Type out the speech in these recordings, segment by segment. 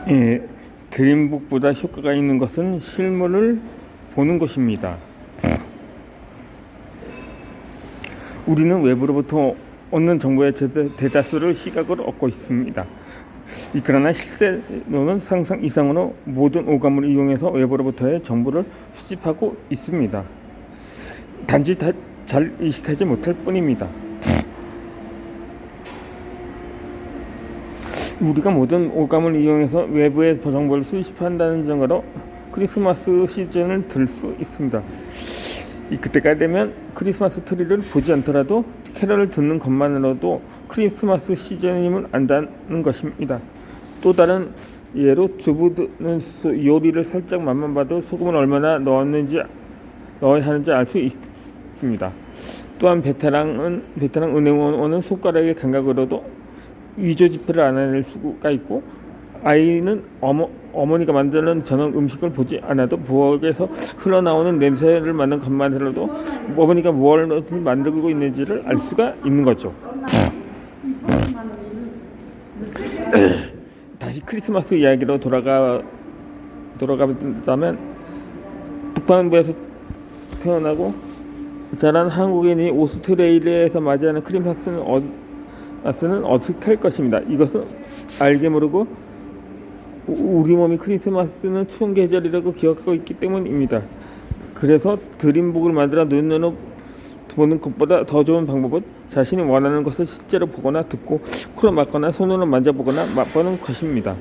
예, 그림북보다 효과가 있는 것은 실물을 보는 것입니다. 우리는 외부로부터 얻는 정보의 대다수를 시각으로 얻고 있습니다. 그러나 실제로는 상상 이상으로 모든 오감을 이용해서 외부로부터의 정보를 수집하고 있습니다. 단지 잘 인식하지 못할 뿐입니다. 우리가 모든 오감을 이용해서 외부의 정보를 수집한다는 증거로 크리스마스 시즌을 들 수 있습니다. 그때가 되면 크리스마스 트리를 보지 않더라도 캐럴을 듣는 것만으로도 크리스마스 시즌임을 안다는 것입니다. 또 다른 예로 주부는 요리를 살짝 맛만 봐도 소금을 얼마나 넣어야 하는지 알 수 있습니다. 또한 베테랑 은행원은 손가락의 감각으로도 위조 지폐를 알아낼 수가 있고, 아이는 어머니가 만드는 저녁 음식을 보지 않아도 부엌에서 흘러나오는 냄새를 맡는 것만으로도 어머니가 무엇을 만들고 있는지를 알 수가 있는 거죠. 다시 크리스마스 이야기로 돌아가자면, 북반부에서 태어나고 자란 한국인이 오스트레일리아에서 맞이하는 크리스마스는 어색할 것입니다. 이것은 알게 모르고 우리 몸이 크리스마스는 추운 계절이라고 기억하고 있기 때문입니다. 그래서 드림북을 만들어 눈으로 보는 것보다 더 좋은 방법은 자신이 원하는 것을 실제로 보거나 듣고 코로 맡거나 손으로 만져보거나 맛보는 것입니다.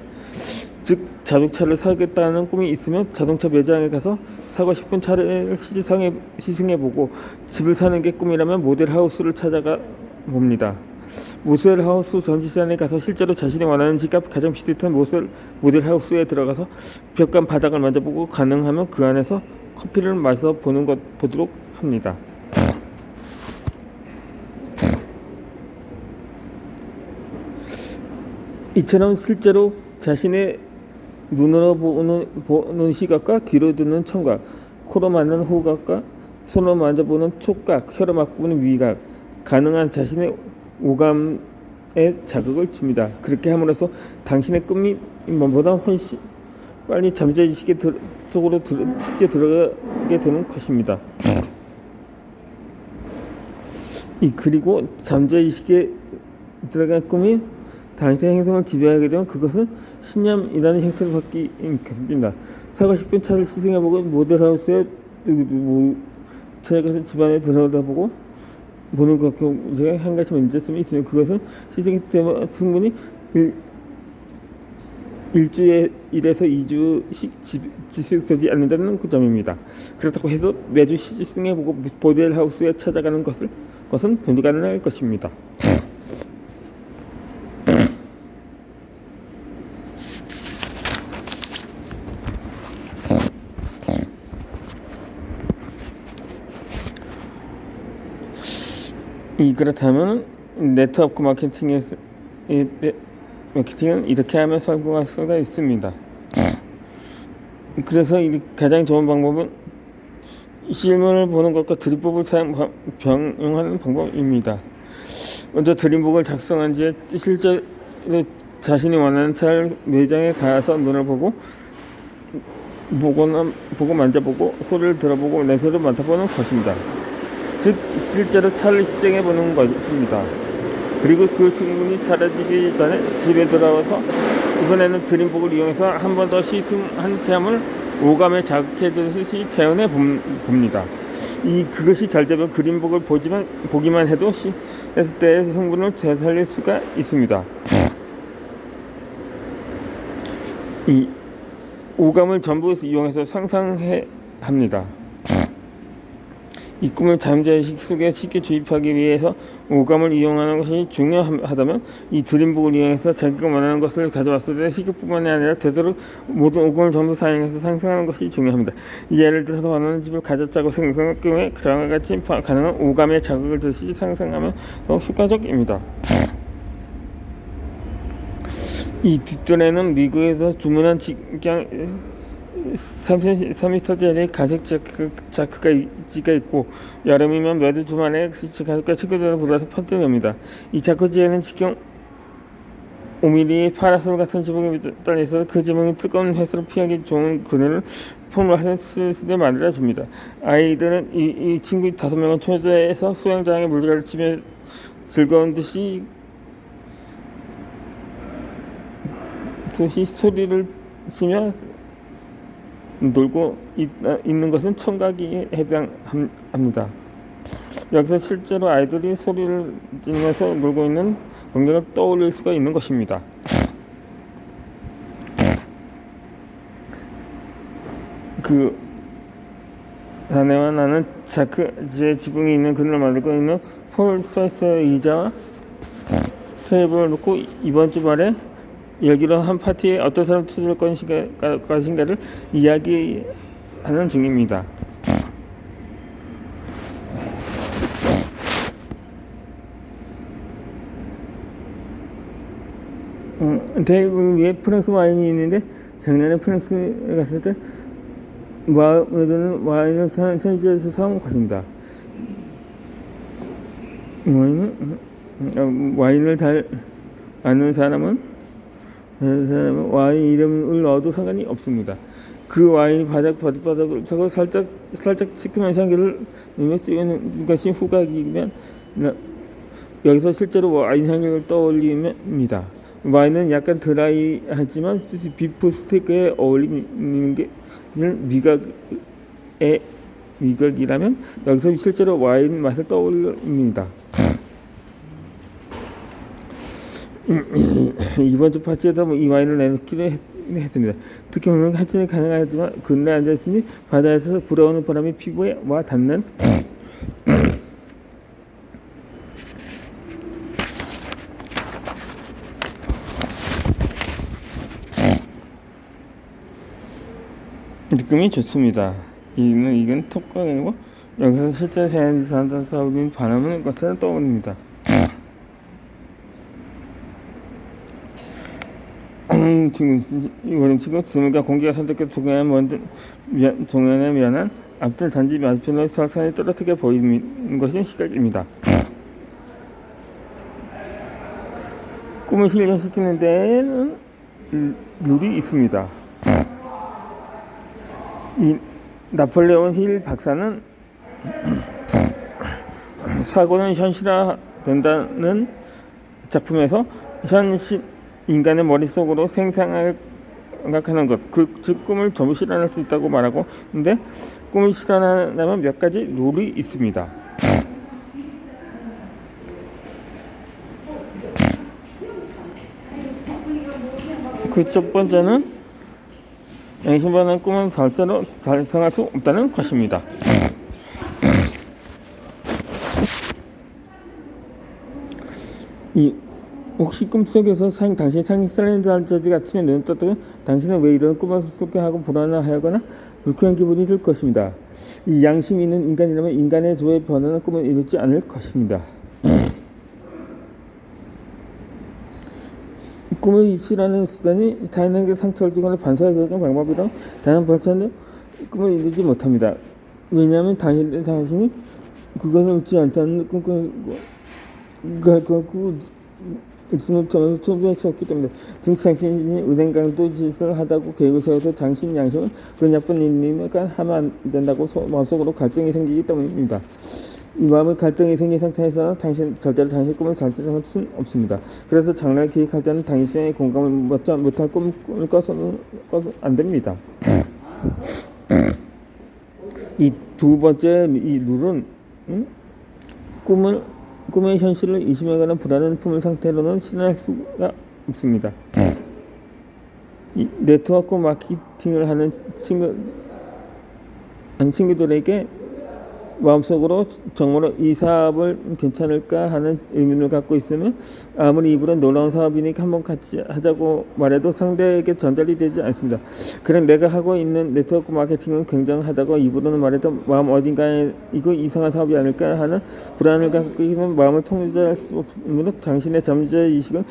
즉, 자동차를 사겠다는 꿈이 있으면 자동차 매장에 가서 사고 싶은 차를 시승해보고, 집을 사는 게 꿈이라면 모델하우스를 찾아가 봅니다. 모델하우스 전시장에 가서 실제로 자신이 원하는 집값 가장 비슷한 모델하우스에 들어가서 벽과 바닥을 만져보고, 가능하면 그 안에서 커피를 마셔 보도록 합니다. 이처럼 실제로 자신의 눈으로 보는 시각과 귀로 듣는 청각, 코로 맡는 호각과 손으로 만져보는 촉각, 혀로 맛보는 위각, 가능한 자신의 오감에 자극을 줍니다. 그렇게 함으로써 당신의 꿈이 보다 훨씬 빨리 잠재의식 속으로 들어가게 되는 것입니다. 그리고 잠재의식에 들어간 꿈이 당신의 행동을 지배하게 되면 그것은 신념이라는 형태를 갖게 됩니다. 사고 싶은 차를 시승해보고 모델하우스에 차에 가서 집안에 들여다보고 보는 것 중에 한 가지 문제점이 있으면 그것은 시승이 되면 충분히 일주일에서 2주씩 지속되지 않는다는 그 점입니다. 그렇다고 해서 매주 시승해보고 모델하우스에 찾아가는 것은 불가능할 것입니다. 그렇다면 네트워크 마케팅은 이렇게 하면 성공할 수가 있습니다. 그래서 가장 좋은 방법은 실물을 보는 것과 드림북을 병용하는 방법입니다. 먼저 드림북을 작성한 뒤에 실제로 자신이 원하는 차를 매장에 가서 눈을 보고 만져보고 소리를 들어보고 냄새를 맡아보는 것입니다. 즉, 실제로 차를 시승해보는 것입니다. 그리고 충분히 차려지기 전에 집에 돌아와서 이번에는 드림북을 이용해서 한 번 더 시승한 체험을 오감에 자극해주듯이 재현해 봅니다. 그것이 잘 되면 그림북을 보기만 해도 했을 때의 성분을 되살릴 수가 있습니다. 오감을 전부 이용해서 상상해 합니다. 이 꿈을 잠재의식 속에 쉽게 주입하기 위해서 오감을 이용하는 것이 중요하다면, 이 드림북을 이용해서 자기가 원하는 것을 가져왔을 때 시각뿐만이 아니라 되도록 모든 오감을 전부 사용해서 상상하는 것이 중요합니다. 예를 들어서 원하는 집을 가졌다고 생각할 경우에 그와 같이 가능한 오감의 자극을 듯이 상상하면 더 효과적입니다. 이 뒷전에는 미국에서 주문한 직경 3m짜리 가색 자크가 있고, 여름이면 매주 주말에 가족과 친구들을 불러서 퍼뜨립니다. 이 자크지에는 직경 5mm 파라솔 같은 지붕에 달려있어 그 지붕이 뜨거운 햇살을 피하기 좋은 그늘을 폼으로 하센스에 만들어줍니다. 아이들은 이 친구 5명은 초대해서 수영장에 물질을 치며 즐거운 듯이 소리를 치며 놀고 있는 것은 청각이 해당합니다. 여기서 실제로 아이들이 소리를 지르면서 놀고 있는 광경을 떠올릴 수가 있는 것입니다. 그 아내와 나는 자크제 지붕이 있는 그늘을 만들고 있는 폴 사이즈의 의자와 테이블을 놓고 이번 주말에 열기로 한 파티에 어떤 사람 투자할 것인가를 이야기하는 중입니다. 테이블 위에 프랑스 와인이 있는데 작년에 프랑스에 갔을 때 마음에 드는 와인을 선지에서 사온 것입니다. 와인을 잘 아는 사람은 와인 이름을 넣어도 상관이 없습니다. 그 와인이 바닥을 타고 살짝 시큼한 향기를 내며 찍는 것이 후각이면 여기서 실제로 와인 향을 떠올립니다. 와인은 약간 드라이하지만 비프 스테이크에 어울리는 게 미각이라면 여기서 실제로 와인 맛을 떠올립니다. 이번 주 파티에서 이 와인을 내놓기로 했습니다. 특히 오늘 한치는 가능하지만 그늘에 앉아있으니 바다에서 불어오는 바람이 피부에 와 닿는 느낌이 좋습니다. 이건 톡광이고 여기서 실제 해안에서 산다 싸우는 바람은 같은 떠오릅니다. 지금 드물과 공기가 선택해 동해안에 면한 앞들 단지 맞은편으로 설산이 또렷하게 보이는 것이 시각입니다. 꿈을 실현시키는 데에는 룰이 있습니다. 이 나폴레온 힐 박사는 사고는 현실화된다는 작품에서 인간의 머릿속으로 생각하는 것, 즉 꿈을 전부 실현할 수 있다고 말하고 있는데 꿈을 실현하려면 몇 가지 룰이 있습니다. 그 첫 번째는 양심받는 꿈은 절대로 달성할 수 없다는 것입니다. 혹시 꿈속에서 당신이 상이 챌린저지가 아침에 눈을 떴다면 당신은 왜 이런 꿈을 속게 하고 불안하거나 불쾌한 기분이 들 것입니다. 이 양심이 있는 인간이라면 인간의 조에 변하는 꿈을 이루지 않을 것입니다. 꿈을 실현하는 수단이 타인에게 상처를 주거나 반사해주는 방법이라 다른 벌처는 꿈을 이루지 못합니다. 왜냐하면 당신이 그것을 웃지 않다는 꿈꾸고 숨을 초조할 수 없기 때문에 당신이 은행 강도 짓을 하다고 계획을 세워도 당신 양심은 그 나쁜 일이니까 하면 안 된다고 마음속으로 갈등이 생기기 때문입니다. 이 마음의 갈등이 생긴 상태에서는 절대로 당신의 꿈을 달성할 수는 없습니다. 그래서 장래를 기획할 때는 당신의 공감을 못할 꿈을 꿔서는 안 됩니다. 이 두 번째 이 룰은 꿈의 현실을 의심하거나 불안한 품을 상태로는 실현할 수가 없습니다. 이 네트워크 마케팅을 하는 친구들에게 마음속으로 정말로 이 사업을 괜찮을까 하는 의문을 갖고 있으면 아무리 입으로 놀라운 사업이니까 한번 같이 하자고 말해도 상대에게 전달이 되지 않습니다. 그래 내가 하고 있는 네트워크 마케팅은 굉장하다고 입으로는 말해도 마음 어딘가에 이거 이상한 사업이 아닐까 하는 불안을 갖고 있는 마음을 통제할 수 없으므로 당신의 잠재의식은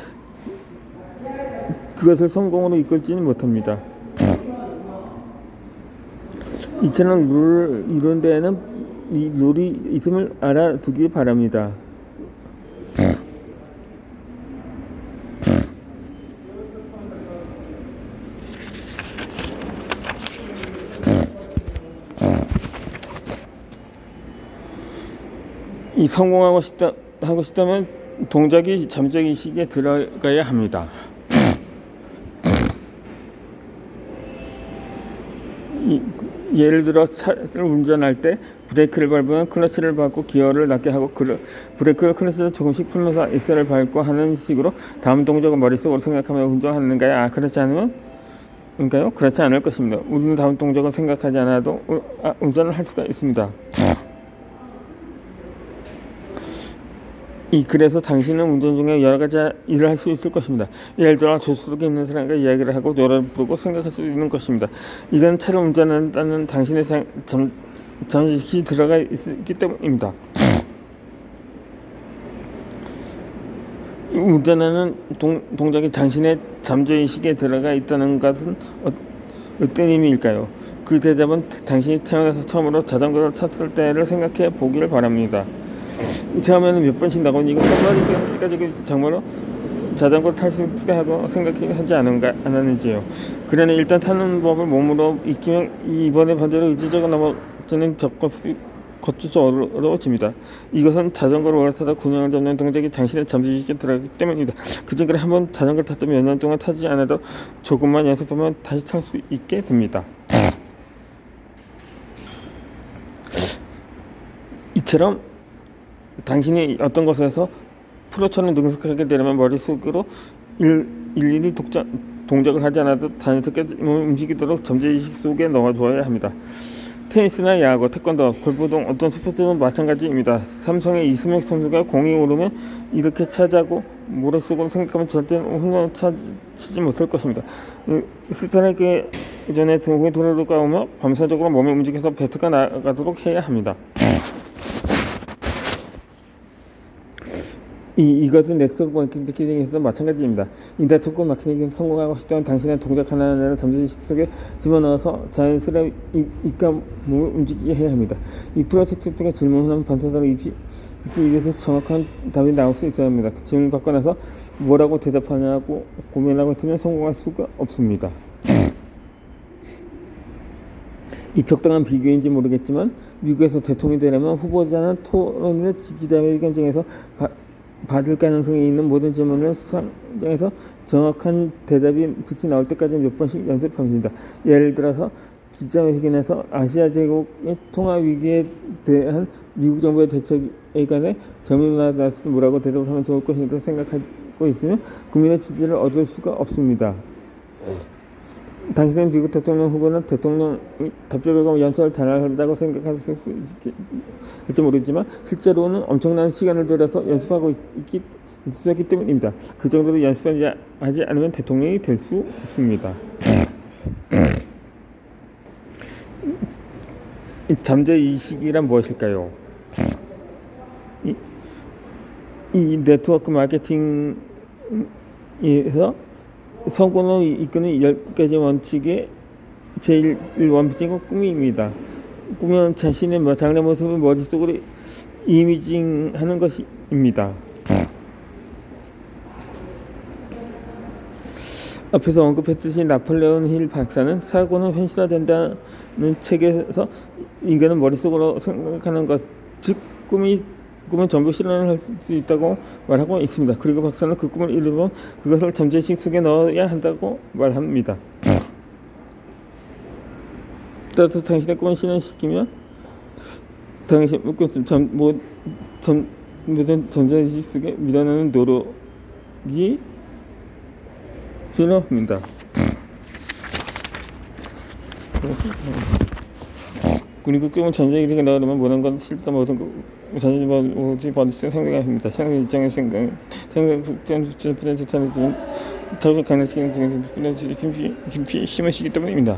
그것을 성공으로 이끌지는 못합니다. 이처럼 룰을 이룬 데에는 이 룰이 있음을 알아두기 바랍니다. 하고 싶다면 동작이 잠재의식에 들어가야 합니다. 예를 들어 차를 운전할 때 브레이크를 밟으면 클러치를 밟고 기어를 낮게 하고 브레이크를 클러치를 조금씩 풀면서 엑셀을 밟고 하는 식으로 다음 동작을 머릿속으로 생각하며 운전하는가요? 그렇지 않을까요? 그렇지 않을 것입니다. 우리는 다음 동작을 생각하지 않아도 운전을 할 수가 있습니다. 그래서 당신은 운전 중에 여러 가지 일을 할 수 있을 것입니다. 예를 들어 조수석에 있는 사람과 이야기를 하고 노래를 부르고 생각할 수 있는 것입니다. 이건 차를 운전한다는 당신의 잠재의식이 들어가 있기 때문입니다. 운전하는 동작이 당신의 잠재의식에 들어가 있다는 것은 어떤 의미일까요? 그 대답은 당신이 태어나서 처음으로 자전거를 탔을 때를 생각해 보기를 바랍니다. 처음에는 몇 번씩 나오니 이거 정말로 자전거 탈 수 있게 하고 생각하지 않았는지요. 그러나 일단 타는 법을 몸으로 익히면 이번에 반대로 의지적으로 넘어지는 거쳐서 어려워집니다. 이것은 자전거를 오래 타다 균형을 잡는 동작이 당신의 잠재의식에 들어가기 때문입니다. 그전에 한번 자전거를 탔다면 몇 년 동안 타지 않아도 조금만 연습하면 다시 탈 수 있게 됩니다. 이처럼 당신이 어떤 것에서 프로처럼 능숙하게 되려면 머릿속으로 일일이 동작을 하지 않아도 자연스럽게 움직이도록 잠재의식 속에 넣어줘야 합니다. 테니스나 야구, 태권도, 골프 등 어떤 스포츠도 마찬가지입니다. 삼성의 이승엽 선수가 공이 오르면 이렇게 차지하고 머릿속으로 생각하면 절대 홈런을 치지 못할 것입니다. 스트라이크 전에 공이 돌아오며 반사적으로 몸을 움직여서 배트가 나가도록 해야 합니다. 이것은 네트워크 마케팅에서 마찬가지입니다. 네트워크 마케팅에 성공하고 싶다면 당신의 동작 하나하나를 잠재의식 속에 집어넣어서 자연스레 입과 몸을 움직이게 해야 합니다. 이 프로젝트 중에 질문하면 반사적으로 입에서 정확한 답이 나올 수 있어야 합니다. 질문 받고 나서 뭐라고 대답하냐고 고민하고 있으면 성공할 수가 없습니다. 이 적당한 비교인지 모르겠지만 미국에서 대통령이 되려면 후보자는 토론이나 기자회 경쟁에서 받을 가능성이 있는 모든 질문을 수상장에서 정확한 대답이 즉시 나올 때까지 몇 번씩 연습합니다. 예를 들어서 기자회견에서 아시아 제국의 통화 위기에 대한 미국 정부의 대책에 관해 점유나 뭐라고 대답을 하면 좋을 것인가 생각하고 있으면 국민의 지지를 얻을 수가 없습니다. 당신은 미국 대통령 후보는 대통령이 답변과 연설을 잘한다고 생각할 수 있을지 모르지만 실제로는 엄청난 시간을 들여서 연습하고 있었기 때문입니다. 그 정도로 연습하지 않으면 대통령이 될 수 없습니다. 잠재의식이란 무엇일까요? 이 네트워크 마케팅에서 성공을 이끄는 10가지 원칙의 제일 원칙은 꿈입니다. 꿈은 자신의 장래 모습을 머릿속으로 이미징하는 것입니다. 앞에서 언급했듯이 나폴레온 힐 박사는 사고는 현실화된다는 책에서 인간은 머릿속으로 생각하는 것, 즉 꿈은 전부 실현할 수 있다고 말하고 있습니다. 그리고 박사는 그 꿈을 이루면 그것을 잠재의식 속에 넣어야 한다고 말합니다. 따라서 당신의 꿈을 실현시키면 당신 모든 잠재의식 속에 밀어넣는 노력이 필요합니다. 그리고 꿈을 잠재의식에 넣으려면 모든 건 실제 모든 것 잠재의식 받을 수 생각해야 합니다. 생각 일정의 생각 숙제 프렌즈 차례지만 결국 강력한 김치 심으시기 때문입니다.